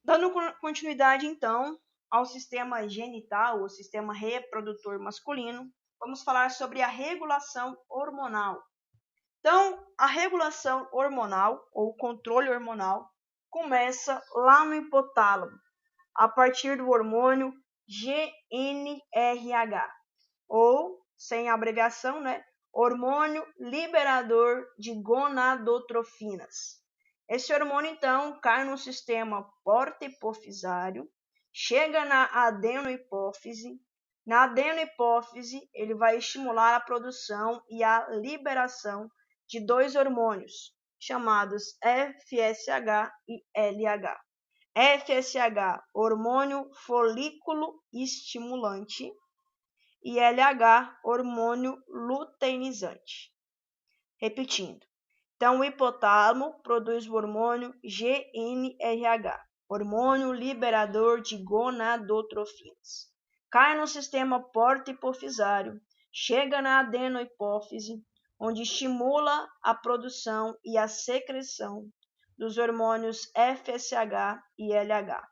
Dando continuidade, então, ao sistema genital, ou sistema reprodutor masculino, vamos falar sobre a regulação hormonal. Então, a regulação hormonal, ou controle hormonal, começa lá no hipotálamo, a partir do hormônio GnRH, ou, sem abreviação, né, hormônio liberador de gonadotrofinas. Esse hormônio, então, cai no sistema porta-hipofisário, chega na adenohipófise. Na adenohipófise, ele vai estimular a produção e a liberação de dois hormônios, chamados FSH e LH. FSH, hormônio folículo estimulante, e LH, hormônio luteinizante. Repetindo. Então, o hipotálamo produz o hormônio GnRH, hormônio liberador de gonadotrofinas. Cai no sistema porta-hipofisário, chega na adenohipófise, onde estimula a produção e a secreção dos hormônios FSH e LH.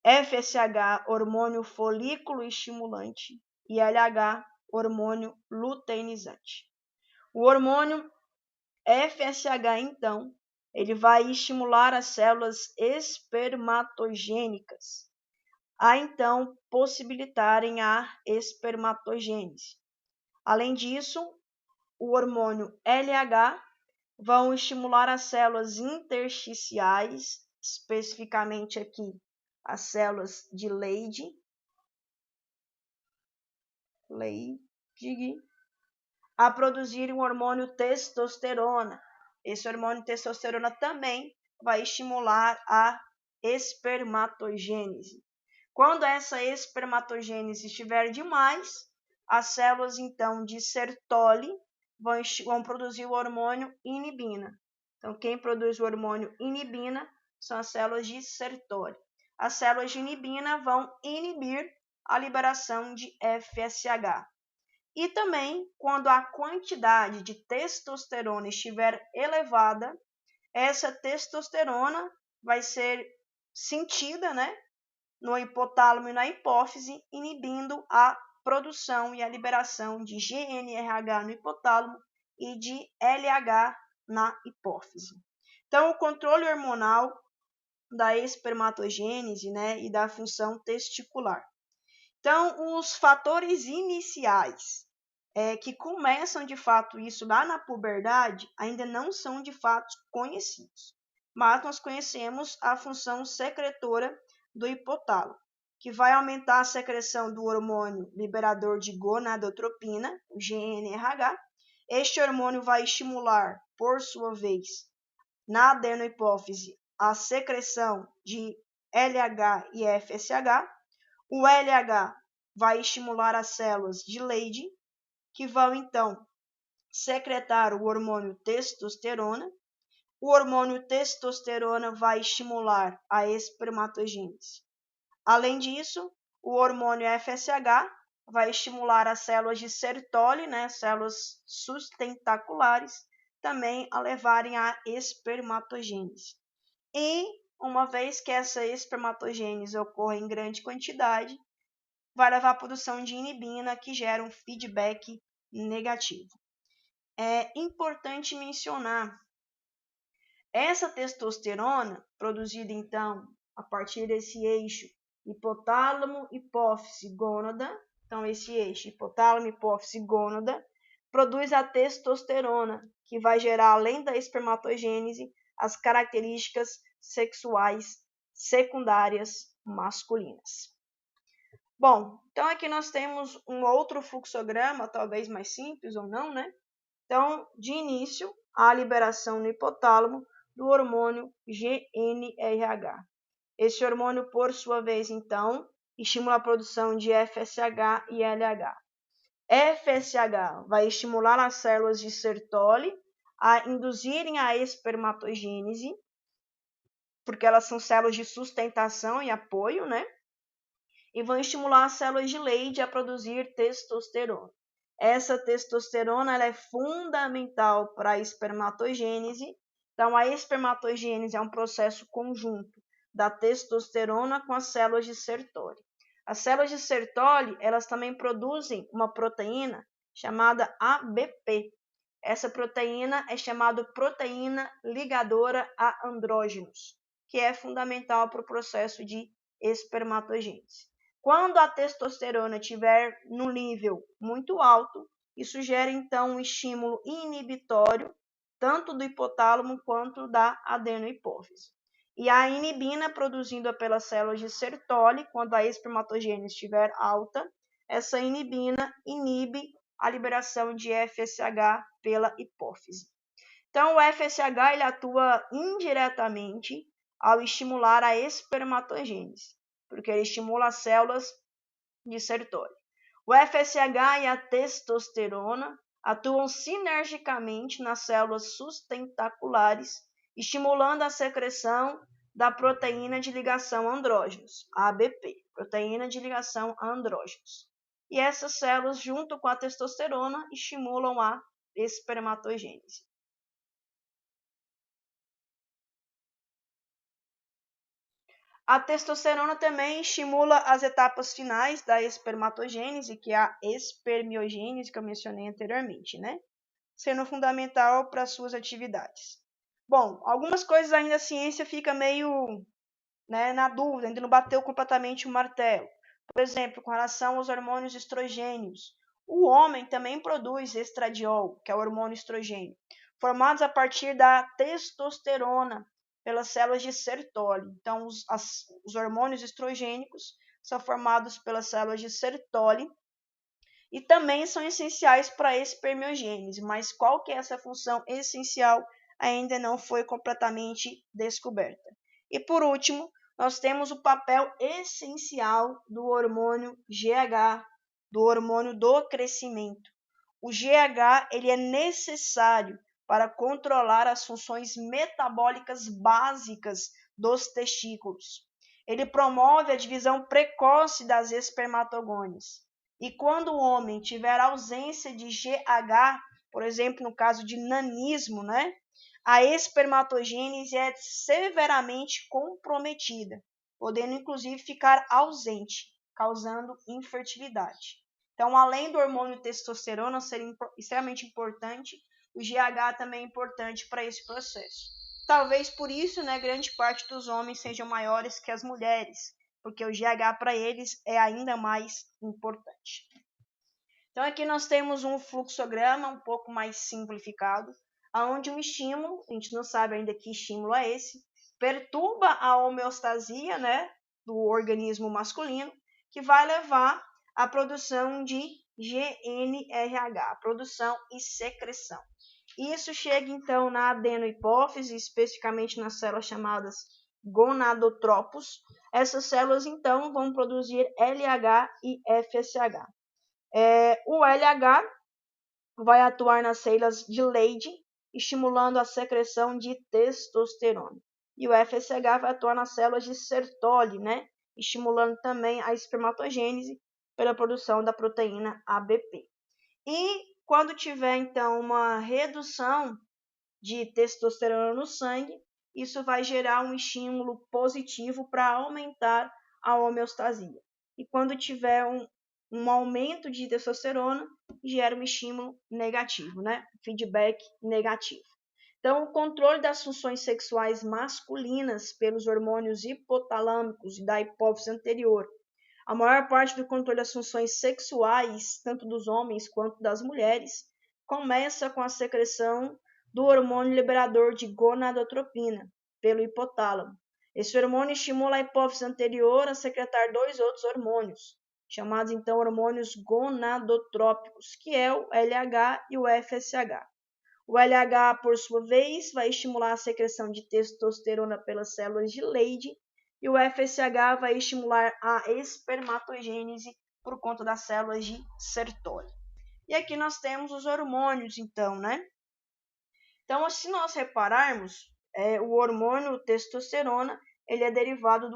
FSH, hormônio folículo estimulante, e LH, hormônio luteinizante. O hormônio FSH, então, ele vai estimular as células espermatogênicas a, então, possibilitarem a espermatogênese. Além disso, o hormônio LH vão estimular as células intersticiais, especificamente aqui as células de Leydig, a produzir o hormônio testosterona. Esse hormônio testosterona também vai estimular a espermatogênese. Quando essa espermatogênese estiver demais, as células então de Sertoli vão produzir o hormônio inibina. Então, quem produz o hormônio inibina são as células de Sertoli. As células de inibina vão inibir a liberação de FSH. E também, quando a quantidade de testosterona estiver elevada, essa testosterona vai ser sentida, né, no hipotálamo e na hipófise, inibindo a produção e a liberação de GnRH no hipotálamo e de LH na hipófise. Então, o controle hormonal da espermatogênese, né, e da função testicular. Então, os fatores iniciais que começam de fato isso lá na puberdade ainda não são de fato conhecidos, mas nós conhecemos a função secretora do hipotálamo, que vai aumentar a secreção do hormônio liberador de gonadotropina, o GnRH. Este hormônio vai estimular, por sua vez, na adenohipófise, a secreção de LH e FSH. O LH vai estimular as células de Leydig, que vão então secretar o hormônio testosterona. O hormônio testosterona vai estimular a espermatogênese. Além disso, o hormônio FSH vai estimular as células de Sertoli, né, células sustentaculares, também a levarem à espermatogênese. E, uma vez que essa espermatogênese ocorre em grande quantidade, vai levar à produção de inibina, que gera um feedback negativo. É importante mencionar essa testosterona produzida então a partir desse eixo hipotálamo, hipófise, gônada. Então esse eixo hipotálamo, hipófise, gônada produz a testosterona, que vai gerar, além da espermatogênese, as características sexuais secundárias masculinas. Bom, então aqui nós temos um outro fluxograma, talvez mais simples ou não, né? Então, de início, a liberação no hipotálamo do hormônio GnRH. Esse hormônio, por sua vez, então, estimula a produção de FSH e LH. FSH vai estimular as células de Sertoli a induzirem a espermatogênese, porque elas são células de sustentação e apoio, né? E vão estimular as células de Leydig a produzir testosterona. Essa testosterona ela é fundamental para a espermatogênese. Então, a espermatogênese é um processo conjunto da testosterona com as células de Sertoli. As células de Sertoli, elas também produzem uma proteína chamada ABP. Essa proteína é chamada proteína ligadora a andrógenos, que é fundamental para o processo de espermatogênese. Quando a testosterona estiver no nível muito alto, isso gera então um estímulo inibitório, tanto do hipotálamo quanto da adenohipófise. E a inibina, produzida pelas células de Sertoli, quando a espermatogênese estiver alta, essa inibina inibe a liberação de FSH pela hipófise. Então, o FSH ele atua indiretamente ao estimular a espermatogênese, porque ele estimula as células de Sertoli. O FSH e a testosterona atuam sinergicamente nas células sustentaculares, estimulando a secreção da proteína de ligação a andrógenos, ABP, proteína de ligação a andrógenos. E essas células, junto com a testosterona, estimulam a espermatogênese. A testosterona também estimula as etapas finais da espermatogênese, que é a espermiogênese, que eu mencionei anteriormente, né? Sendo fundamental para suas atividades. Bom, algumas coisas ainda a ciência fica meio na dúvida, ainda não bateu completamente o martelo. Por exemplo, com relação aos hormônios estrogênios. O homem também produz estradiol, que é o hormônio estrogênio, formados a partir da testosterona pelas células de Sertoli. Então, os hormônios estrogênicos são formados pelas células de Sertoli e também são essenciais para a espermiogênese, mas qual que é essa função essencial ainda não foi completamente descoberta. E por último, nós temos o papel essencial do hormônio GH, do hormônio do crescimento. O GH ele é necessário para controlar as funções metabólicas básicas dos testículos. Ele promove a divisão precoce das espermatogônias. E quando o homem tiver ausência de GH, por exemplo, no caso de nanismo, a espermatogênese é severamente comprometida, podendo inclusive ficar ausente, causando infertilidade. Então, além do hormônio testosterona ser extremamente importante, o GH também é importante para esse processo. Talvez por isso, grande parte dos homens sejam maiores que as mulheres, porque o GH para eles é ainda mais importante. Então, aqui nós temos um fluxograma um pouco mais simplificado, onde um estímulo, a gente não sabe ainda que estímulo é esse, perturba a homeostasia do organismo masculino, que vai levar à produção de GnRH, produção e secreção. Isso chega então na adenohipófise, especificamente nas células chamadas gonadotropos. Essas células então vão produzir LH e FSH. O LH vai atuar nas células de Leydig, estimulando a secreção de testosterona. E o FSH vai atuar nas células de Sertoli, estimulando também a espermatogênese pela produção da proteína ABP. E quando tiver, então, uma redução de testosterona no sangue, isso vai gerar um estímulo positivo para aumentar a homeostasia. E quando tiver um aumento de testosterona, gera um estímulo negativo, feedback negativo. Então, o controle das funções sexuais masculinas pelos hormônios hipotalâmicos e da hipófise anterior. A maior parte do controle das funções sexuais, tanto dos homens quanto das mulheres, começa com a secreção do hormônio liberador de gonadotropina pelo hipotálamo. Esse hormônio estimula a hipófise anterior a secretar dois outros hormônios, chamados então hormônios gonadotrópicos, que é o LH e o FSH. O LH, por sua vez, vai estimular a secreção de testosterona pelas células de Leydig, e o FSH vai estimular a espermatogênese por conta das células de Sertoli. E aqui nós temos os hormônios, então, Então, se nós repararmos, o hormônio testosterona, ele é derivado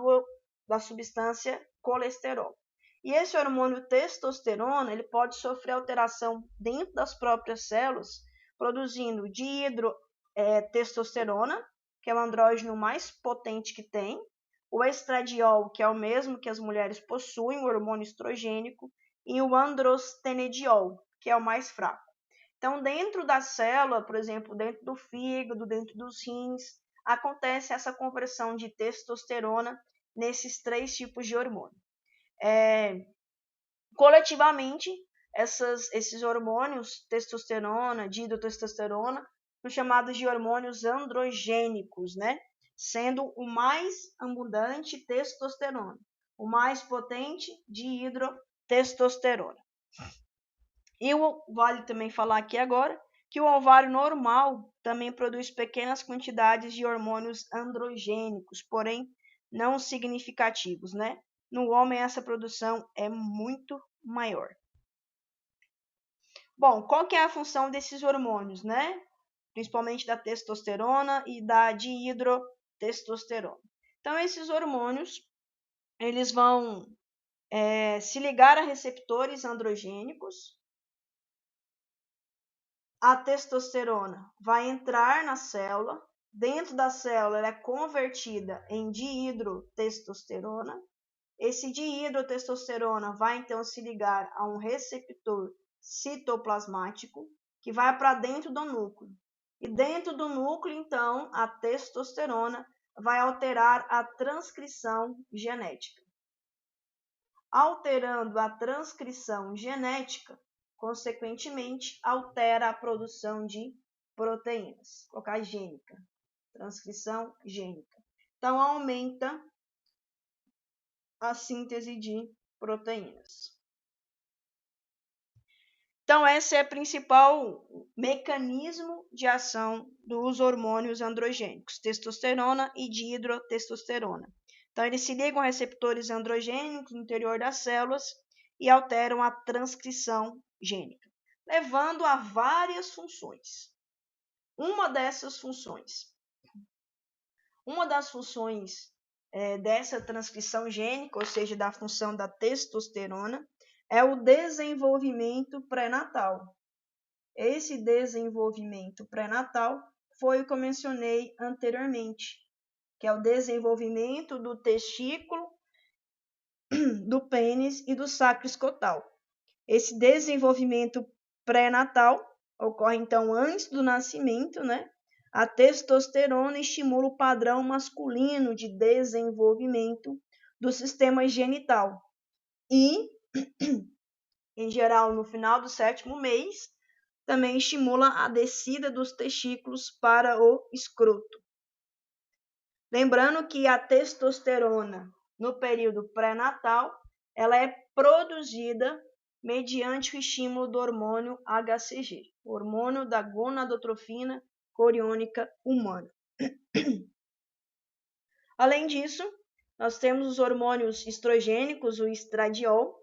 da substância colesterol. E esse hormônio testosterona, ele pode sofrer alteração dentro das próprias células, produzindo dihidrotestosterona, que é o andrógeno mais potente que tem, o estradiol, que é o mesmo que as mulheres possuem, o hormônio estrogênico, e o androstenediol, que é o mais fraco. Então, dentro da célula, por exemplo, dentro do fígado, dentro dos rins, acontece essa conversão de testosterona nesses 3 tipos de hormônio. Coletivamente, esses hormônios, testosterona, dihidrotestosterona, são chamados de hormônios androgênicos, né? Sendo o mais abundante testosterona, o mais potente dihidrotestosterona. E vale também falar aqui agora que o ovário normal também produz pequenas quantidades de hormônios androgênicos, porém não significativos, né? No homem essa produção é muito maior. Bom, qual que é a função desses hormônios, né? Principalmente da testosterona e da dihidrotestosterona. Então, esses hormônios, eles vão se ligar a receptores androgênicos. A testosterona vai entrar na célula. Dentro da célula, ela é convertida em dihidrotestosterona. Esse dihidrotestosterona vai então se ligar a um receptor citoplasmático que vai para dentro do núcleo. E dentro do núcleo, então, a testosterona vai alterar a transcrição genética. Alterando a transcrição genética, consequentemente, altera a produção de proteínas. Vou colocar gênica, transcrição gênica. Então, aumenta a síntese de proteínas. Então, esse é o principal mecanismo de ação dos hormônios androgênicos, testosterona e dihidrotestosterona. Então, eles se ligam a receptores androgênicos no interior das células e alteram a transcrição gênica, levando a várias funções. Uma das funções dessa transcrição gênica, ou seja, da função da testosterona, é o desenvolvimento pré-natal. Esse desenvolvimento pré-natal foi o que eu mencionei anteriormente, que é o desenvolvimento do testículo, do pênis e do sacro escrotal. Esse desenvolvimento pré-natal ocorre então antes do nascimento, né? A testosterona estimula o padrão masculino de desenvolvimento do sistema genital e, em geral, no final do 7º mês, também estimula a descida dos testículos para o escroto. Lembrando que a testosterona, no período pré-natal, ela é produzida mediante o estímulo do hormônio HCG, hormônio da gonadotrofina coriônica humana. Além disso, nós temos os hormônios estrogênicos, o estradiol,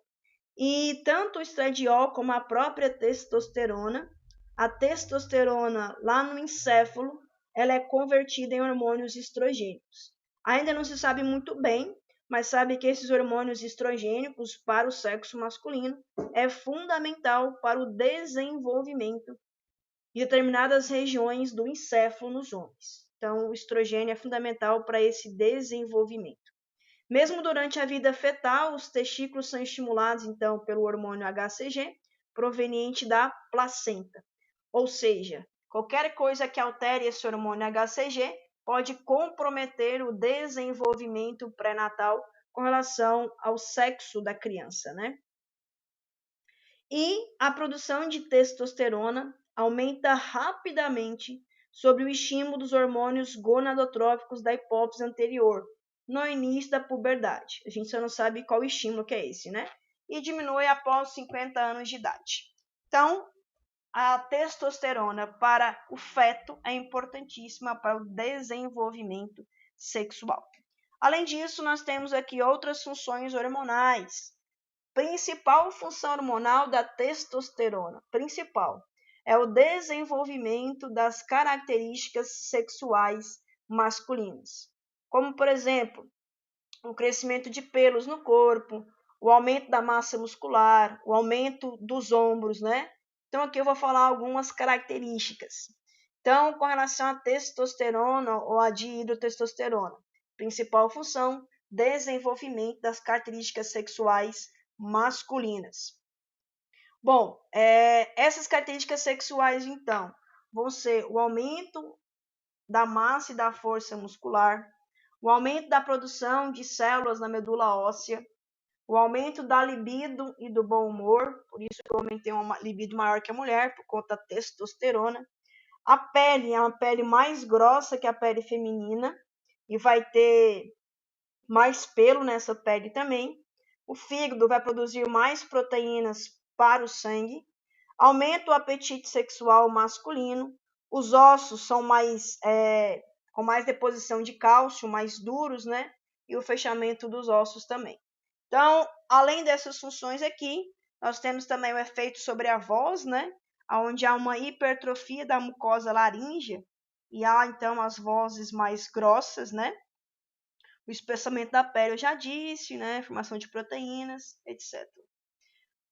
e tanto o estradiol como a própria testosterona, a testosterona lá no encéfalo, ela é convertida em hormônios estrogênicos. Ainda não se sabe muito bem, mas sabe que esses hormônios estrogênicos para o sexo masculino é fundamental para o desenvolvimento de determinadas regiões do encéfalo nos homens. Então, o estrogênio é fundamental para esse desenvolvimento. Mesmo durante a vida fetal, os testículos são estimulados, então, pelo hormônio HCG, proveniente da placenta. Ou seja, qualquer coisa que altere esse hormônio HCG pode comprometer o desenvolvimento pré-natal com relação ao sexo da criança, né? E a produção de testosterona aumenta rapidamente sob o estímulo dos hormônios gonadotróficos da hipófise anterior, no início da puberdade. A gente só não sabe qual estímulo que é esse, né? E diminui após 50 anos de idade. Então, a testosterona para o feto é importantíssima para o desenvolvimento sexual. Além disso, nós temos aqui outras funções hormonais. Principal função hormonal da testosterona, é o desenvolvimento das características sexuais masculinas, como, por exemplo, o crescimento de pelos no corpo, o aumento da massa muscular, o aumento dos ombros, né? Então, aqui eu vou falar algumas características. Então, com relação à testosterona ou à dihidrotestosterona, principal função, desenvolvimento das características sexuais masculinas. Bom, essas características sexuais, então, vão ser o aumento da massa e da força muscular, o aumento da produção de células na medula óssea, o aumento da libido e do bom humor, por isso que o homem tem uma libido maior que a mulher, por conta da testosterona. A pele é uma pele mais grossa que a pele feminina e vai ter mais pelo nessa pele também. O fígado vai produzir mais proteínas para o sangue. Aumenta o apetite sexual masculino. Os ossos são com mais deposição de cálcio, mais duros, né? E o fechamento dos ossos também. Então, além dessas funções aqui, nós temos também o efeito sobre a voz, né? Onde há uma hipertrofia da mucosa laríngea e há então as vozes mais grossas, né? O espessamento da pele eu já disse, né? Formação de proteínas, etc.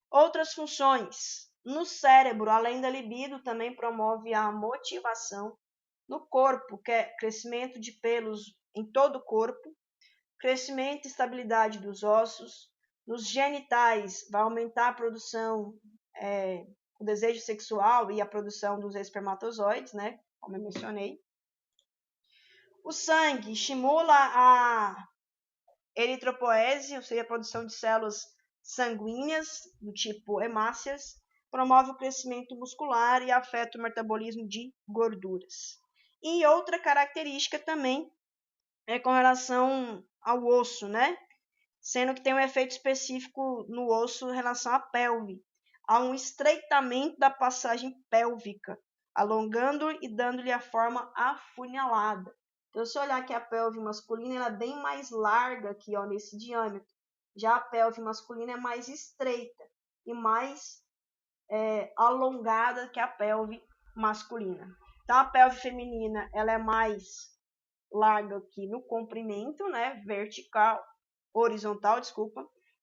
Outras funções. No cérebro, além da libido, também promove a motivação. No corpo, que é crescimento de pelos em todo o corpo, crescimento e estabilidade dos ossos. Nos genitais, vai aumentar a produção, o desejo sexual e a produção dos espermatozoides, né? Como eu mencionei. O sangue estimula a eritropoese, ou seja, a produção de células sanguíneas do tipo hemácias, promove o crescimento muscular e afeta o metabolismo de gorduras. E outra característica também é com relação ao osso, né? Sendo que tem um efeito específico no osso em relação à pelve. Há um estreitamento da passagem pélvica, alongando e dando-lhe a forma afunilada. Então, se olhar aqui a pelve masculina, ela é bem mais larga aqui, ó, nesse diâmetro. Já a pelve masculina é mais estreita e mais alongada que a pelve masculina. Então, a pelve feminina ela é mais larga aqui no comprimento, né, horizontal,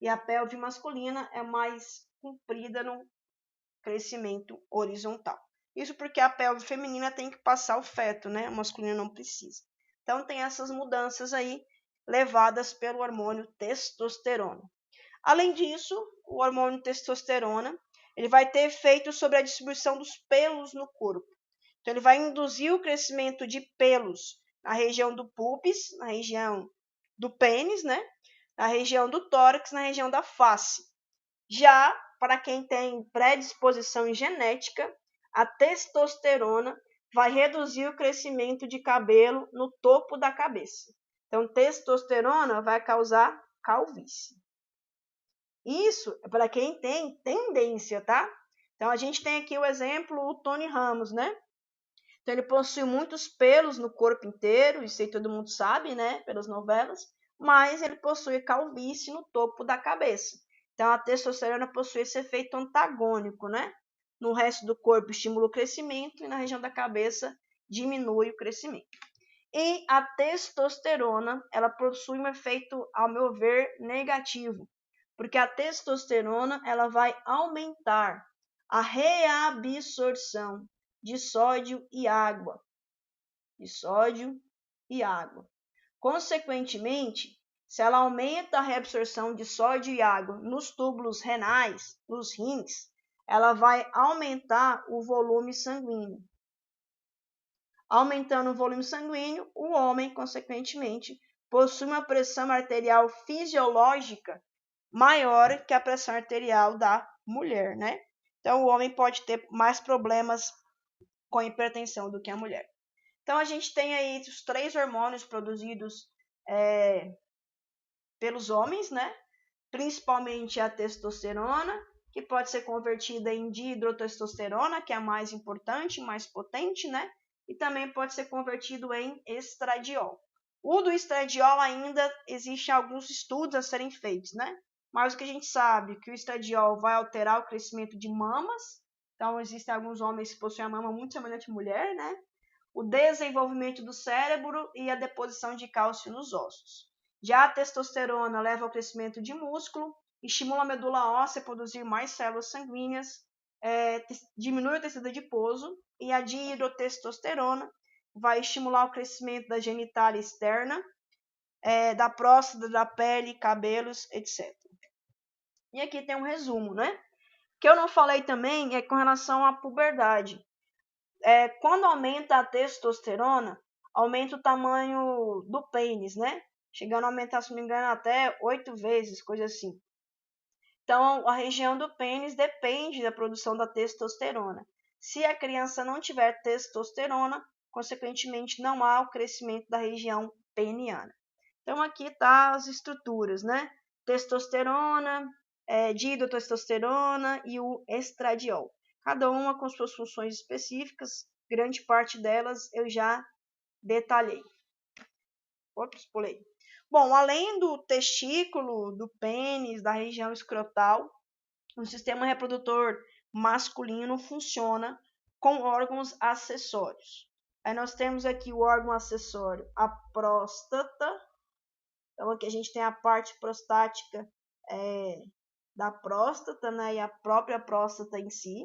e a pelve masculina é mais comprida no crescimento horizontal. Isso porque a pelve feminina tem que passar o feto, né? A masculina não precisa. Então tem essas mudanças aí levadas pelo hormônio testosterona. Além disso, o hormônio testosterona, ele vai ter efeito sobre a distribuição dos pelos no corpo. Então ele vai induzir o crescimento de pelos na região do pubis, na região do pênis, né? Na região do tórax, na região da face. Já para quem tem predisposição genética, a testosterona vai reduzir o crescimento de cabelo no topo da cabeça. Então, testosterona vai causar calvície. Isso é para quem tem tendência, tá? Então, a gente tem aqui o exemplo, o Tony Ramos, né? Então, ele possui muitos pelos no corpo inteiro, isso aí todo mundo sabe, né? Pelas novelas. Mas ele possui calvície no topo da cabeça. Então, a testosterona possui esse efeito antagônico, né? No resto do corpo estimula o crescimento e na região da cabeça diminui o crescimento. E a testosterona, ela possui um efeito, ao meu ver, negativo, porque a testosterona, ela vai aumentar a reabsorção de sódio e água. Consequentemente, se ela aumenta a reabsorção de sódio e água nos túbulos renais, nos rins, ela vai aumentar o volume sanguíneo. Aumentando o volume sanguíneo, o homem, consequentemente, possui uma pressão arterial fisiológica maior que a pressão arterial da mulher, né? Então, o homem pode ter mais problemas com hipertensão do que a mulher. Então, a gente tem aí os 3 hormônios produzidos pelos homens, né? Principalmente a testosterona, que pode ser convertida em dihidrotestosterona, que é a mais importante, mais potente, né? E também pode ser convertido em estradiol. O do estradiol ainda existe alguns estudos a serem feitos, né? Mas o que a gente sabe é que o estradiol vai alterar o crescimento de mamas. Então, existem alguns homens que possuem a mama muito semelhante à mulher, né? O desenvolvimento do cérebro e a deposição de cálcio nos ossos. Já a testosterona leva ao crescimento de músculo, estimula a medula óssea a produzir mais células sanguíneas, diminui o tecido adiposo, e a dihidrotestosterona vai estimular o crescimento da genitália externa, da próstata, da pele, cabelos, etc. E aqui tem um resumo, né? O que eu não falei também é com relação à puberdade. Quando aumenta a testosterona, aumenta o tamanho do pênis, né? Chegando a aumentar, se não me engano, até 8 vezes, coisa assim. Então, a região do pênis depende da produção da testosterona. Se a criança não tiver testosterona, consequentemente não há o crescimento da região peniana. Então, aqui tá as estruturas, né? Testosterona, dihidrotestosterona e o estradiol. Cada uma com suas funções específicas, grande parte delas eu já detalhei. Ops, pulei. Bom, além do testículo, do pênis, da região escrotal, o sistema reprodutor masculino funciona com órgãos acessórios. Aí nós temos aqui o órgão acessório, a próstata. Então aqui a gente tem a parte prostática da próstata, né, e a própria próstata em si,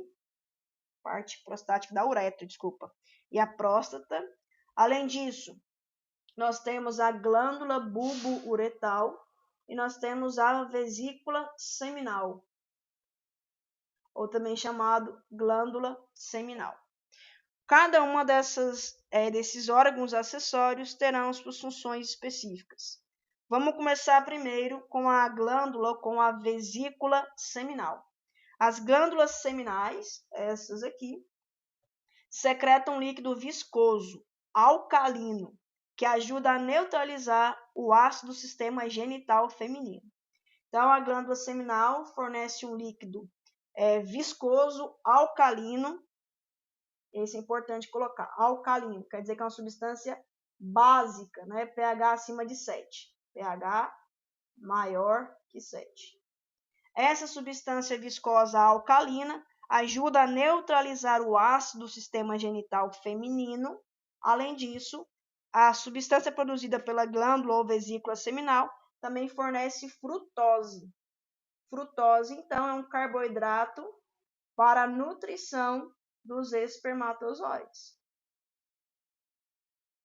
parte prostática da uretra, desculpa, e a próstata. Além disso, nós temos a glândula bulbo-uretal e nós temos a vesícula seminal, ou também chamado glândula seminal. Cada uma desses órgãos acessórios terão suas funções específicas. Vamos começar primeiro com a glândula, com a vesícula seminal. As glândulas seminais, essas aqui, secretam líquido viscoso, alcalino, que ajuda a neutralizar o ácido do sistema genital feminino. Então, a glândula seminal fornece um líquido viscoso, alcalino. Esse é importante colocar. Alcalino, quer dizer que é uma substância básica, né? pH acima de 7. pH maior que 7. Essa substância viscosa alcalina ajuda a neutralizar o ácido do sistema genital feminino. Além disso, a substância produzida pela glândula ou vesícula seminal também fornece frutose. Frutose, então, é um carboidrato para a nutrição dos espermatozoides.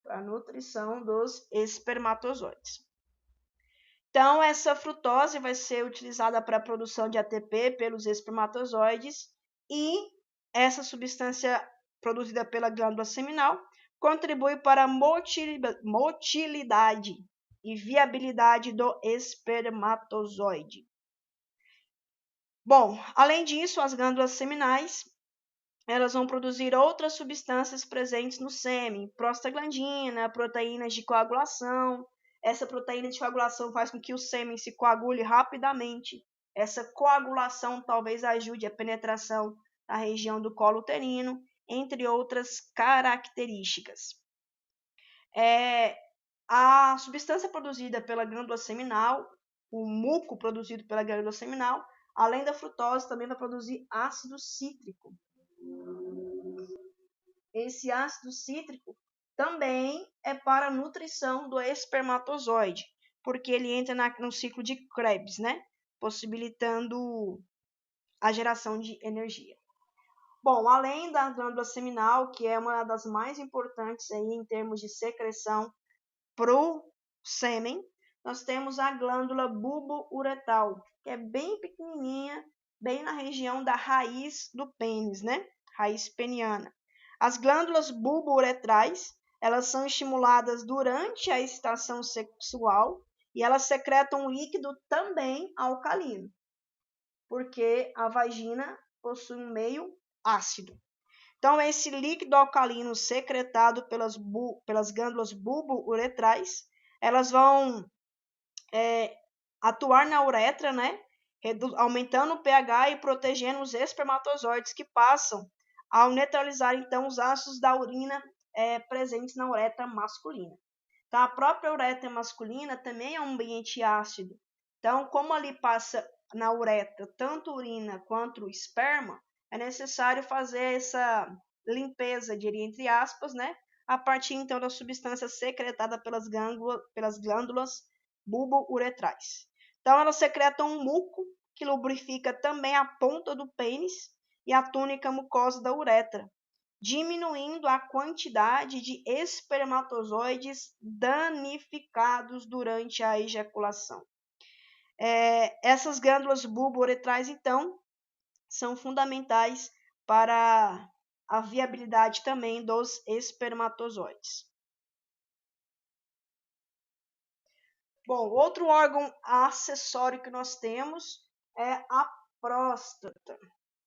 Para a nutrição dos espermatozoides. Então, essa frutose vai ser utilizada para a produção de ATP pelos espermatozoides e essa substância produzida pela glândula seminal contribui para a motilidade e viabilidade do espermatozoide. Bom, além disso, as glândulas seminais elas vão produzir outras substâncias presentes no sêmen, prostaglandina, proteínas de coagulação. Essa proteína de coagulação faz com que o sêmen se coagule rapidamente. Essa coagulação talvez ajude a penetração da região do colo uterino, entre outras características. A substância produzida pela glândula seminal, o muco produzido pela glândula seminal, além da frutose, também vai produzir ácido cítrico. Esse ácido cítrico também é para a nutrição do espermatozoide, porque ele entra no ciclo de Krebs, né? Possibilitando a geração de energia. Bom, além da glândula seminal, que é uma das mais importantes aí em termos de secreção para o sêmen, nós temos a glândula bulbo-uretal, que é bem pequenininha, bem na região da raiz do pênis, né? Raiz peniana. As glândulas bulbo-uretrais, elas são estimuladas durante a excitação sexual e elas secretam um líquido também alcalino, porque a vagina possui um meio ácido. Então, esse líquido alcalino secretado pelas glândulas bulbo-uretrais, elas vão atuar na uretra, né? Aumentando o pH e protegendo os espermatozoides que passam ao neutralizar, então, os ácidos da urina presentes na uretra masculina. Então, a própria uretra masculina também é um ambiente ácido. Então, como ali passa na uretra tanto urina quanto esperma, é necessário fazer essa limpeza, diria entre aspas, né? A partir, então, da substância secretada pelas glândulas bulbo-uretrais. Então, elas secretam um muco que lubrifica também a ponta do pênis e a túnica mucosa da uretra, diminuindo a quantidade de espermatozoides danificados durante a ejaculação. Essas glândulas bulbo-uretrais, então, são fundamentais para a viabilidade também dos espermatozoides. Bom, outro órgão acessório que nós temos é a próstata.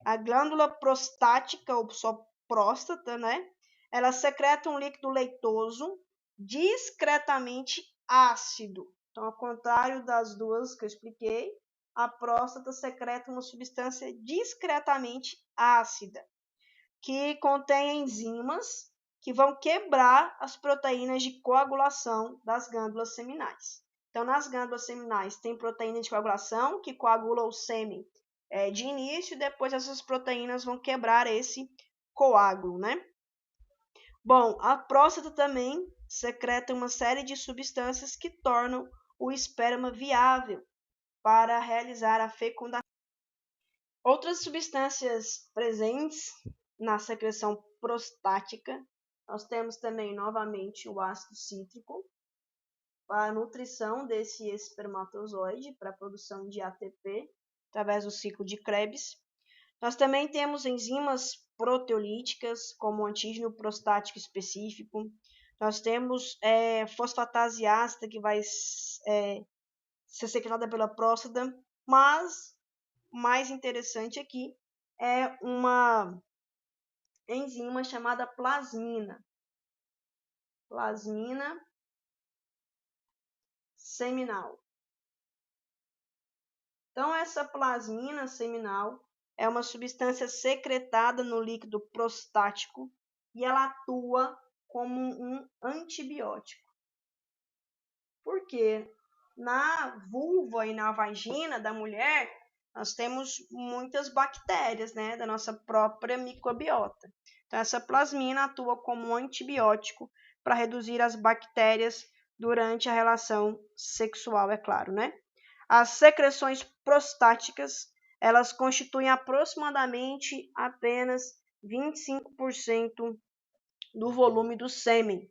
A glândula prostática, ou só próstata, né? Ela secreta um líquido leitoso discretamente ácido. Então, ao contrário das duas que eu expliquei, a próstata secreta uma substância discretamente ácida, que contém enzimas que vão quebrar as proteínas de coagulação das glândulas seminais. Então, nas glândulas seminais tem proteína de coagulação que coagula o sêmen de início, e depois essas proteínas vão quebrar esse coágulo, né? Bom, a próstata também secreta uma série de substâncias que tornam o esperma viável para realizar a fecundação. Outras substâncias presentes na secreção prostática, nós temos também, novamente, o ácido cítrico, para a nutrição desse espermatozoide, para a produção de ATP, através do ciclo de Krebs. Nós também temos enzimas proteolíticas, como o antígeno prostático específico. Nós temos fosfatase ácida, que vai ser secretada pela próstata, mas o mais interessante aqui é uma enzima chamada plasmina. Plasmina seminal. Então, essa plasmina seminal é uma substância secretada no líquido prostático e ela atua como um antibiótico. Por quê? Na vulva e na vagina da mulher, nós temos muitas bactérias, né, da nossa própria microbiota. Então, essa plasmina atua como um antibiótico para reduzir as bactérias durante a relação sexual, é claro, né? As secreções prostáticas, elas constituem aproximadamente apenas 25% do volume do sêmen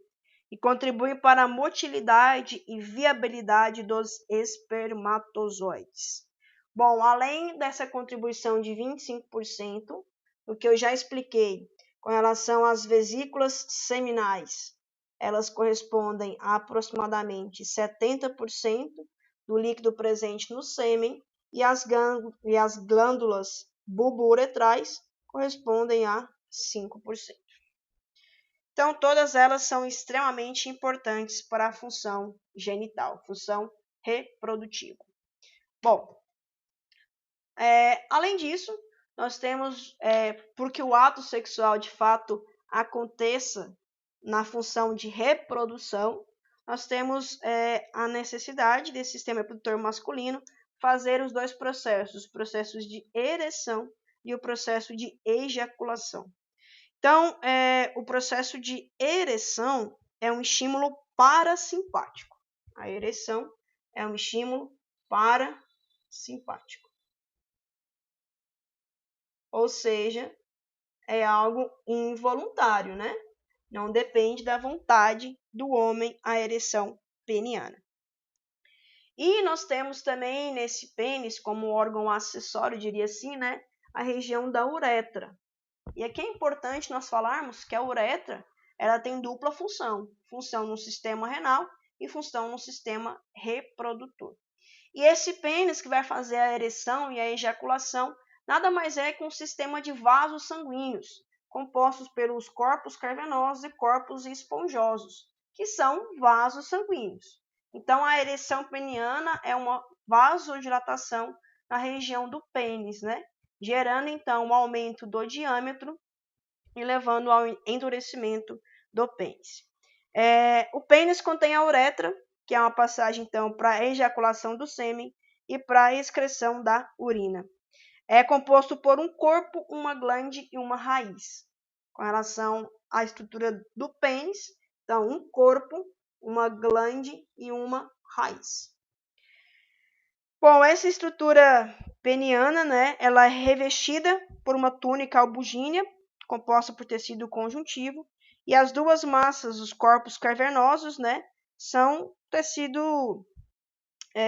e contribuem para a motilidade e viabilidade dos espermatozoides. Bom, além dessa contribuição de 25%, o que eu já expliquei com relação às vesículas seminais, elas correspondem a aproximadamente 70% do líquido presente no sêmen, e as glândulas bulbo-uretrais correspondem a 5%. Então, todas elas são extremamente importantes para a função genital, função reprodutiva. Bom, além disso, nós temos, porque o ato sexual de fato aconteça na função de reprodução, nós temos a necessidade desse sistema reprodutor masculino fazer os dois processos, os processos de ereção e o processo de ejaculação. Então, o processo de ereção é um estímulo parasimpático. A ereção é um estímulo parasimpático. Ou seja, é algo involuntário, né? Não depende da vontade do homem a ereção peniana. E nós temos também nesse pênis, como órgão acessório, diria assim, né? A região da uretra. E aqui é importante nós falarmos que a uretra ela tem dupla função. Função no sistema renal e função no sistema reprodutor. E esse pênis que vai fazer a ereção e a ejaculação nada mais é que um sistema de vasos sanguíneos, compostos pelos corpos cavernosos e corpos esponjosos, que são vasos sanguíneos. Então, a ereção peniana é uma vasodilatação na região do pênis, né? Gerando, então, um aumento do diâmetro e levando ao endurecimento do pênis. O pênis contém a uretra, que é uma passagem, então, para a ejaculação do sêmen e para a excreção da urina. É composto por um corpo, uma glande e uma raiz. Com relação à estrutura do pênis, então, um corpo, uma glande e uma raiz. Bom, essa estrutura peniana, né, ela é revestida por uma túnica albugínea, composta por tecido conjuntivo, e as duas massas, os corpos cavernosos, né, são tecido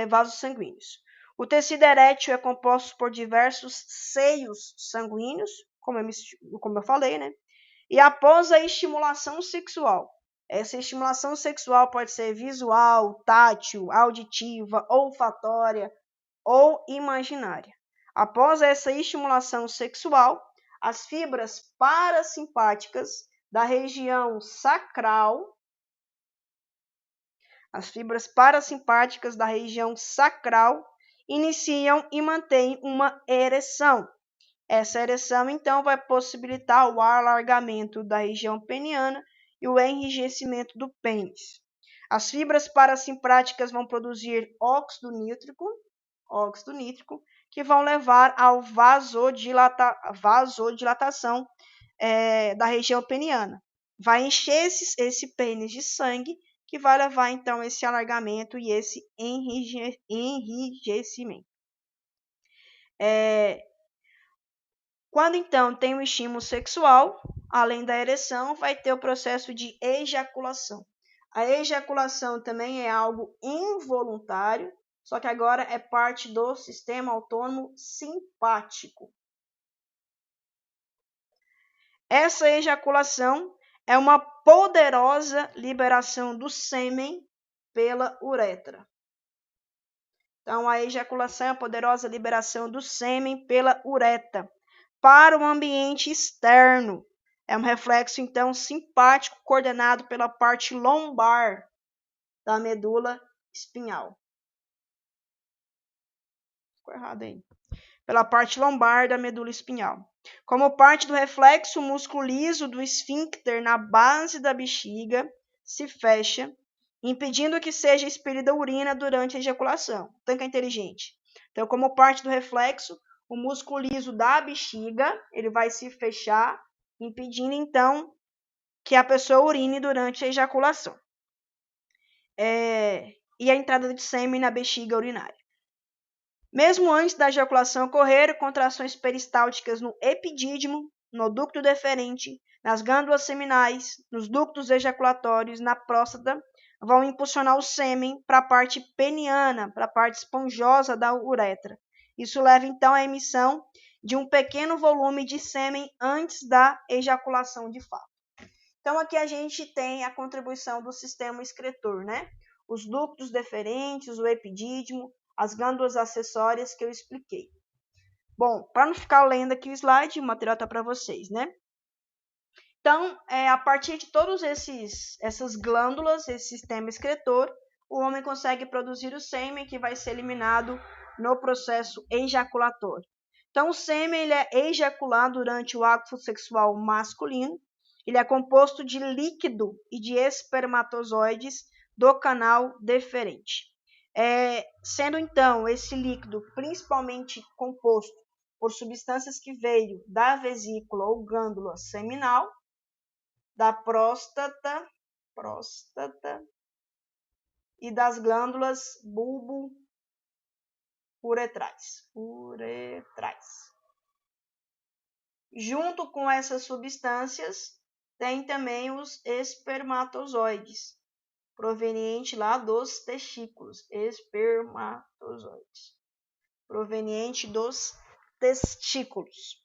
vasos sanguíneos. O tecido erétil é composto por diversos seios sanguíneos, como eu falei, né? E após a estimulação sexual, essa estimulação sexual pode ser visual, tátil, auditiva, olfatória ou imaginária. Após essa estimulação sexual, as fibras parasimpáticas da região sacral, iniciam e mantêm uma ereção. Essa ereção, então, vai possibilitar o alargamento da região peniana e o enrijecimento do pênis. As fibras parasimpáticas vão produzir óxido nítrico, que vão levar ao vasodilatação da região peniana. Vai encher esse pênis de sangue, que vai levar, então, esse alargamento e esse enrijecimento. Quando, então, tem um estímulo sexual, além da ereção, vai ter o processo de ejaculação. A ejaculação também é algo involuntário, só que agora é parte do sistema autônomo simpático. Essa ejaculação é uma poderosa liberação do sêmen pela uretra. Então, a ejaculação é a poderosa liberação do sêmen pela uretra para o ambiente externo. É um reflexo, então, simpático coordenado pela parte lombar da medula espinhal. Ficou errado aí. Pela parte lombar da medula espinhal. Como parte do reflexo, o músculo liso do esfíncter na base da bexiga se fecha, impedindo que seja expelida urina durante a ejaculação. Tanca inteligente. Então, como parte do reflexo, o músculo liso da bexiga, ele vai se fechar, impedindo, então, que a pessoa urine durante a ejaculação. E a entrada de sêmen na bexiga urinária. Mesmo antes da ejaculação ocorrer, contrações peristálticas no epidídimo, no ducto deferente, nas glândulas seminais, nos ductos ejaculatórios, na próstata, vão impulsionar o sêmen para a parte peniana, para a parte esponjosa da uretra. Isso leva, então, à emissão de um pequeno volume de sêmen antes da ejaculação de fato. Então, aqui a gente tem a contribuição do sistema excretor, né? Os ductos deferentes, o epidídimo, as glândulas acessórias que eu expliquei. Bom, para não ficar lendo aqui o slide, o material está para vocês, né? Então, a partir de todas essas glândulas, esse sistema excretor, o homem consegue produzir o sêmen que vai ser eliminado no processo ejaculatório. Então, o sêmen ele é ejaculado durante o ato sexual masculino. Ele é composto de líquido e de espermatozoides do canal deferente. Sendo, então, esse líquido principalmente composto por substâncias que veio da vesícula ou glândula seminal, da próstata e das glândulas bulbo-uretrais. Junto com essas substâncias, tem também os espermatozoides, proveniente lá dos testículos, espermatozoides, proveniente dos testículos.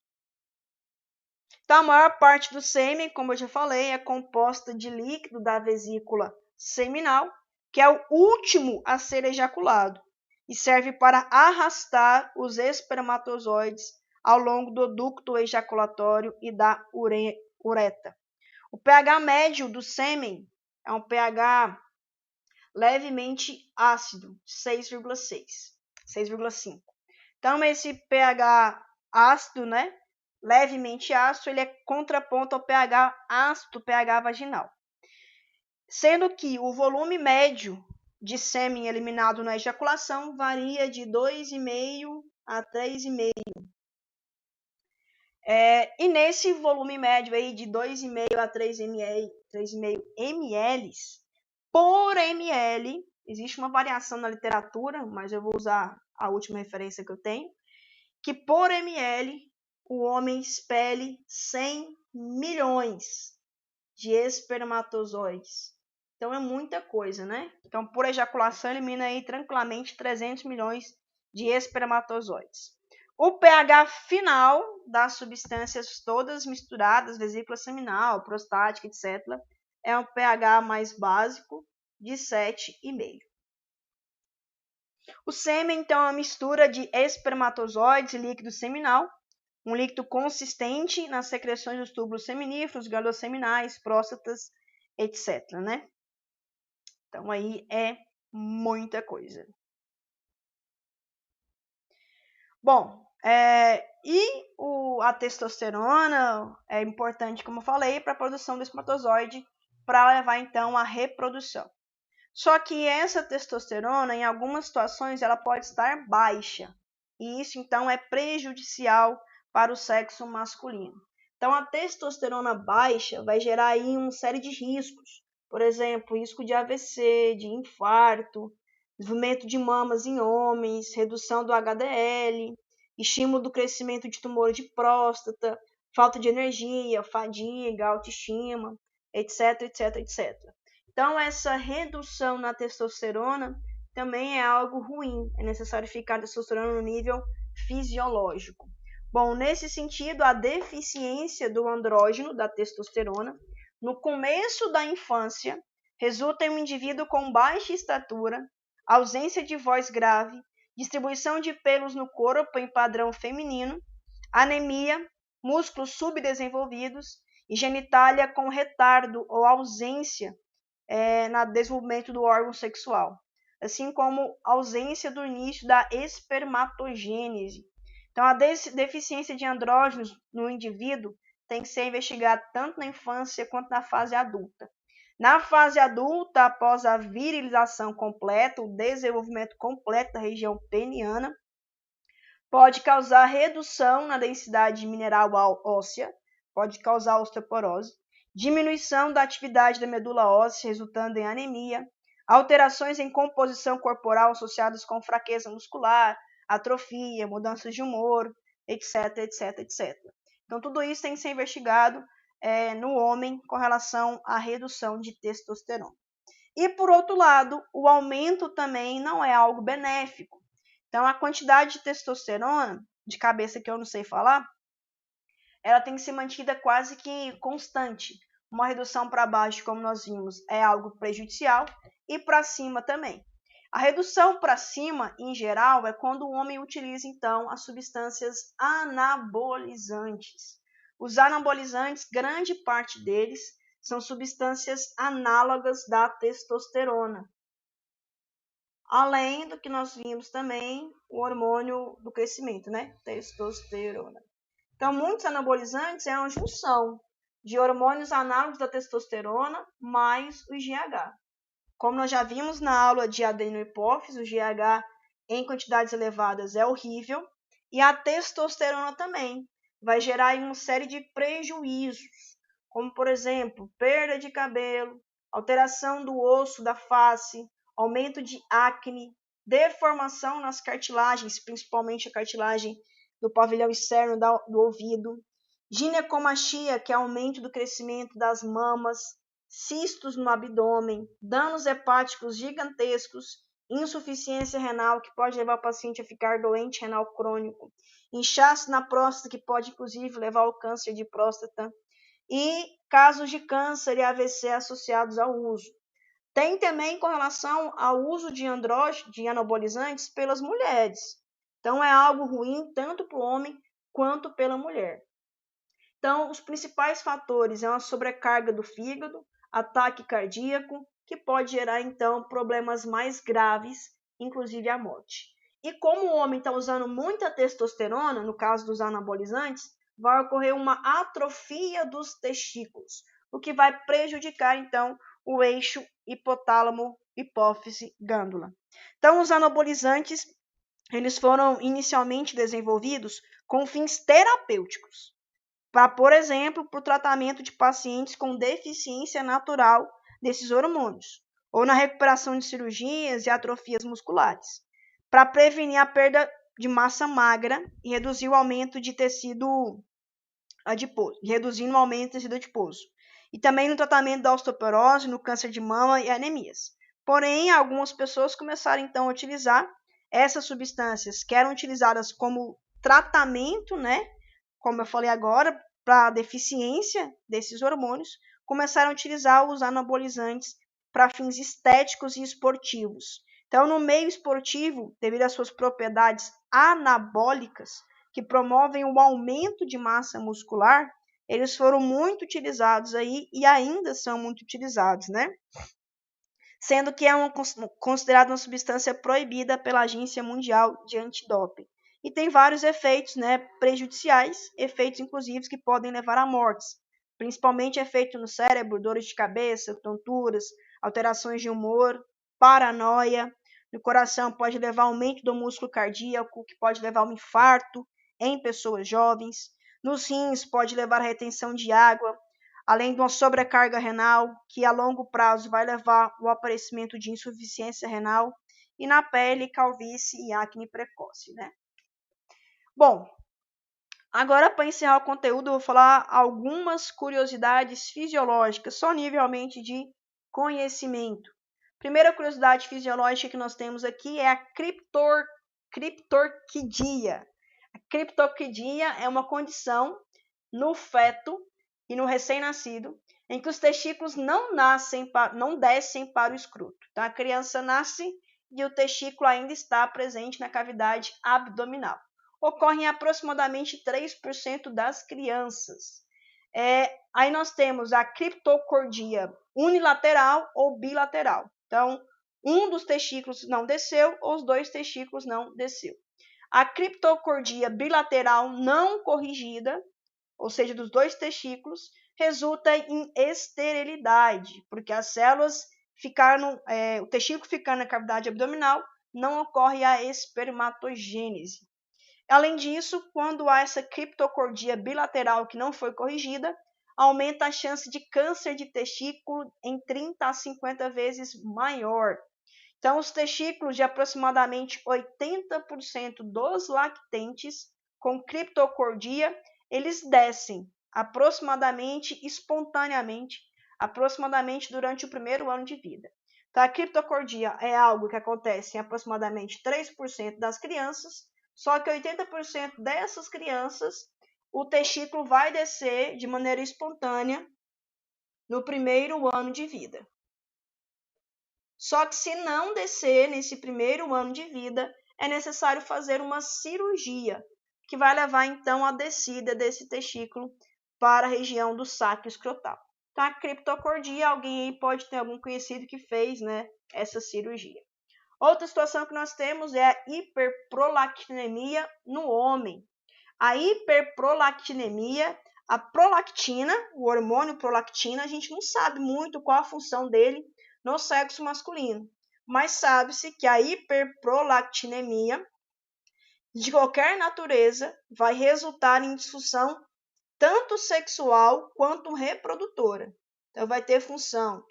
Então, a maior parte do sêmen, como eu já falei, é composta de líquido da vesícula seminal, que é o último a ser ejaculado, e serve para arrastar os espermatozoides ao longo do ducto ejaculatório e da uretra. O pH médio do sêmen é um pH levemente ácido, 6,5. Então, esse pH ácido, né, levemente ácido, ele é contraponto ao pH ácido, pH vaginal. Sendo que o volume médio de sêmen eliminado na ejaculação varia de 2,5 a 3,5. E nesse volume médio aí de 2,5 a 3,5 ml por ml, existe uma variação na literatura, mas eu vou usar a última referência que eu tenho, que por ml o homem expele 100 milhões de espermatozoides. Então é muita coisa, né? Então, por ejaculação, elimina aí tranquilamente 300 milhões de espermatozoides. O pH final das substâncias todas misturadas, vesícula seminal, prostática, etc., é um pH mais básico de 7,5. O sêmen, então, é uma mistura de espermatozoides e líquido seminal, um líquido consistente nas secreções dos túbulos seminíferos, glândulas seminais, próstatas, etc., né? Então, aí é muita coisa. Bom, a testosterona é importante, como eu falei, para a produção do espermatozoide, para levar, então, à reprodução. Só que essa testosterona, em algumas situações, ela pode estar baixa. E isso, então, é prejudicial para o sexo masculino. Então, a testosterona baixa vai gerar aí uma série de riscos. Por exemplo, risco de AVC, de infarto, desenvolvimento de mamas em homens, redução do HDL, estímulo do crescimento de tumor de próstata, falta de energia, fadiga, autoestima, etc, etc, etc. Então, essa redução na testosterona também é algo ruim. É necessário ficar a testosterona no nível fisiológico. Bom, nesse sentido, a deficiência do andrógeno, da testosterona, no começo da infância, resulta em um indivíduo com baixa estatura, ausência de voz grave, distribuição de pelos no corpo em padrão feminino, anemia, músculos subdesenvolvidos e genitália com retardo ou ausência no desenvolvimento do órgão sexual, assim como ausência do início da espermatogênese. Então, a deficiência de andrógenos no indivíduo tem que ser investigada tanto na infância quanto na fase adulta. Na fase adulta, após a virilização completa, o desenvolvimento completo da região peniana, pode causar redução na densidade mineral óssea, pode causar osteoporose, diminuição da atividade da medula óssea, resultando em anemia, alterações em composição corporal associadas com fraqueza muscular, atrofia, mudanças de humor, etc, etc, etc. Então, tudo isso tem que ser investigado no homem com relação à redução de testosterona. E, por outro lado, o aumento também não é algo benéfico. Então, a quantidade de testosterona, de cabeça que eu não sei falar, ela tem que ser mantida quase que constante. Uma redução para baixo, como nós vimos, é algo prejudicial, e para cima também. A redução para cima, em geral, é quando o homem utiliza, então, as substâncias anabolizantes. Os anabolizantes, grande parte deles, são substâncias análogas da testosterona. Além do que nós vimos também, o hormônio do crescimento, né? Testosterona. Então, muitos anabolizantes é uma junção de hormônios análogos da testosterona mais o GH. Como nós já vimos na aula de adenohipófise, o GH em quantidades elevadas é horrível, e a testosterona também vai gerar uma série de prejuízos, como, por exemplo, perda de cabelo, alteração do osso da face, aumento de acne, deformação nas cartilagens, principalmente a cartilagem do pavilhão externo do ouvido, ginecomastia, que é aumento do crescimento das mamas, cistos no abdômen, danos hepáticos gigantescos, insuficiência renal, que pode levar o paciente a ficar doente renal crônico, inchaço na próstata, que pode inclusive levar ao câncer de próstata, e casos de câncer e AVC associados ao uso. Tem também com relação ao uso de anabolizantes pelas mulheres. Então, é algo ruim tanto para o homem quanto pela mulher. Então, os principais fatores são a sobrecarga do fígado, ataque cardíaco, que pode gerar, então, problemas mais graves, inclusive a morte. E como o homem está usando muita testosterona, no caso dos anabolizantes, vai ocorrer uma atrofia dos testículos, o que vai prejudicar, então, o eixo hipotálamo, hipófise, glândula. Então, os anabolizantes, eles foram inicialmente desenvolvidos com fins terapêuticos, para, por exemplo, para o tratamento de pacientes com deficiência natural desses hormônios, ou na recuperação de cirurgias e atrofias musculares, para prevenir a perda de massa magra e reduzir o aumento de tecido adiposo, reduzindo o aumento do tecido adiposo. E também no tratamento da osteoporose, no câncer de mama e anemias. Porém, algumas pessoas começaram então a utilizar essas substâncias que eram utilizadas como tratamento, né? Como eu falei agora, para a deficiência desses hormônios, começaram a utilizar os anabolizantes para fins estéticos e esportivos. Então, no meio esportivo, devido às suas propriedades anabólicas, que promovem o aumento de massa muscular, eles foram muito utilizados aí e ainda são muito utilizados, né? Sendo que é considerada uma substância proibida pela Agência Mundial de Antidoping. E tem vários efeitos, né, prejudiciais, efeitos inclusive que podem levar à morte, principalmente efeito no cérebro, dores de cabeça, tonturas, alterações de humor, paranoia. No coração pode levar ao aumento do músculo cardíaco, que pode levar a um infarto em pessoas jovens. Nos rins pode levar à retenção de água, além de uma sobrecarga renal, que a longo prazo vai levar ao aparecimento de insuficiência renal, e na pele, calvície e acne precoce, né? Bom, agora para encerrar o conteúdo, eu vou falar algumas curiosidades fisiológicas, só nivelmente de conhecimento. Primeira curiosidade fisiológica que nós temos aqui é a criptorquidia. A criptorquidia é uma condição no feto e no recém-nascido em que os testículos não descem para o escroto. Então, a criança nasce e o testículo ainda está presente na cavidade abdominal. Ocorre em aproximadamente 3% das crianças. Aí nós temos a criptocordia unilateral ou bilateral. Então, um dos testículos não desceu ou os dois testículos não desceu. A criptocordia bilateral não corrigida, ou seja, dos dois testículos, resulta em esterilidade, porque as células o testículo ficando na cavidade abdominal, não ocorre a espermatogênese. Além disso, quando há essa criptocordia bilateral que não foi corrigida, aumenta a chance de câncer de testículo em 30 a 50 vezes maior. Então, os testículos de aproximadamente 80% dos lactentes com criptocordia, eles descem aproximadamente espontaneamente, aproximadamente durante o primeiro ano de vida. Então, a criptocordia é algo que acontece em aproximadamente 3% das crianças, só que 80% dessas crianças, o testículo vai descer de maneira espontânea no primeiro ano de vida. Só que se não descer nesse primeiro ano de vida, é necessário fazer uma cirurgia, que vai levar então à descida desse testículo para a região do saco escrotal. Então, a criptocordia, alguém aí pode ter algum conhecido que fez, né, essa cirurgia. Outra situação que nós temos é a hiperprolactinemia no homem. A hiperprolactinemia, a prolactina, o hormônio prolactina, a gente não sabe muito qual a função dele no sexo masculino, mas sabe-se que a hiperprolactinemia de qualquer natureza vai resultar em disfunção tanto sexual quanto reprodutora. Então vai ter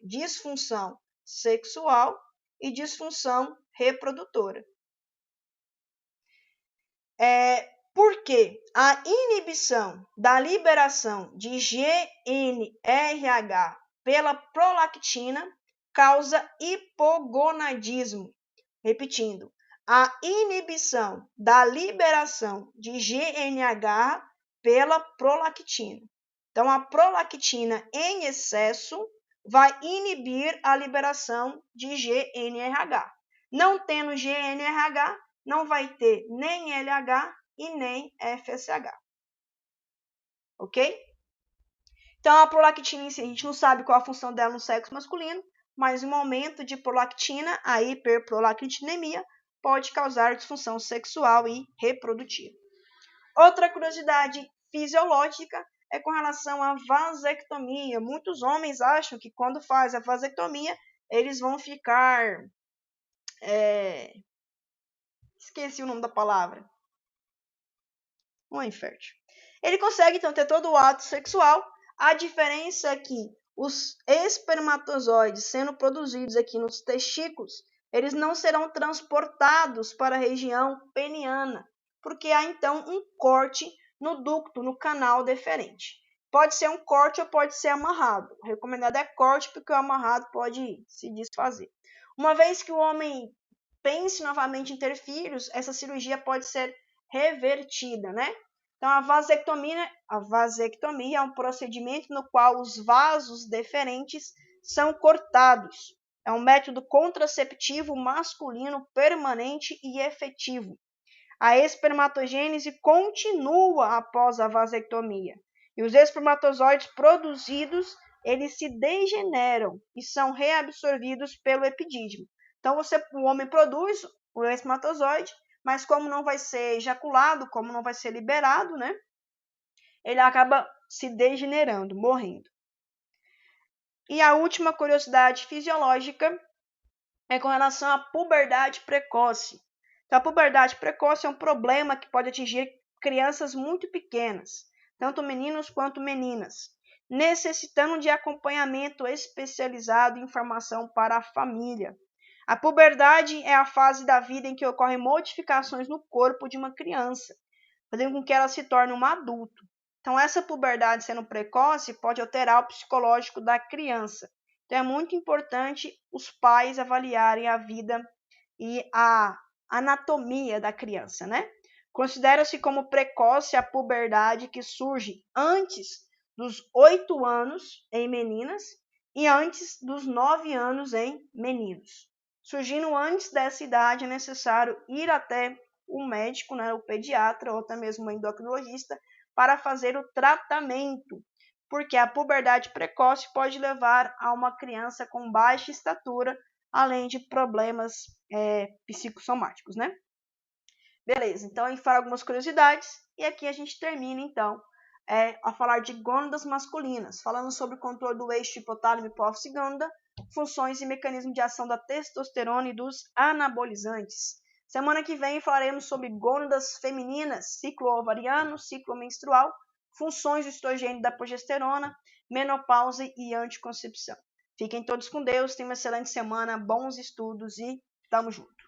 disfunção sexual e disfunção reprodutora. Porque a inibição da liberação de GnRH pela prolactina causa hipogonadismo. Repetindo, a inibição da liberação de GnRH pela prolactina. Então, a prolactina em excesso vai inibir a liberação de GnRH. Não tendo GnRH, não vai ter nem LH e nem FSH. Ok? Então, a prolactina em si, a gente não sabe qual a função dela no sexo masculino, mas um aumento de prolactina, a hiperprolactinemia, pode causar disfunção sexual e reprodutiva. Outra curiosidade fisiológica é com relação à vasectomia. Muitos homens acham que quando faz a vasectomia, eles vão ficar... Esqueci o nome da palavra. Não é infértil. Ele consegue, então, ter todo o ato sexual. A diferença é que os espermatozoides sendo produzidos aqui nos testículos, eles não serão transportados para a região peniana, porque há, então, um corte no ducto, no canal deferente. Pode ser um corte ou pode ser amarrado. O recomendado é corte, porque o amarrado pode se desfazer. Uma vez que o homem pense novamente em ter filhos, essa cirurgia pode ser revertida, né? Então, a vasectomia é um procedimento no qual os vasos deferentes são cortados. É um método contraceptivo masculino permanente e efetivo. A espermatogênese continua após a vasectomia. E os espermatozoides produzidos, eles se degeneram e são reabsorvidos pelo epidídimo. Então, o homem produz o espermatozoide, mas como não vai ser ejaculado, como não vai ser liberado, né? Ele acaba se degenerando, morrendo. E a última curiosidade fisiológica é com relação à puberdade precoce. Então, a puberdade precoce é um problema que pode atingir crianças muito pequenas, tanto meninos quanto meninas, necessitando de acompanhamento especializado e informação para a família. A puberdade é a fase da vida em que ocorrem modificações no corpo de uma criança, fazendo com que ela se torne um adulto. Então, essa puberdade sendo precoce pode alterar o psicológico da criança. Então, é muito importante os pais avaliarem a vida e a anatomia da criança, né? Considera-se como precoce a puberdade que surge antes dos 8 anos em meninas e antes dos 9 anos em meninos. Surgindo antes dessa idade, é necessário ir até o médico, né, o pediatra ou até mesmo o endocrinologista, para fazer o tratamento, porque a puberdade precoce pode levar a uma criança com baixa estatura, além de problemas psicossomáticos, né? Beleza, então a gente fala algumas curiosidades e aqui a gente termina, então, a falar de gônadas masculinas, falando sobre o controle do eixo hipotálamo hipófise gônada, funções e mecanismos de ação da testosterona e dos anabolizantes. Semana que vem falaremos sobre gônadas femininas, ciclo ovariano, ciclo menstrual, funções do estrogênio da progesterona, menopausa e anticoncepção. Fiquem todos com Deus, tenham uma excelente semana, bons estudos e tamo junto.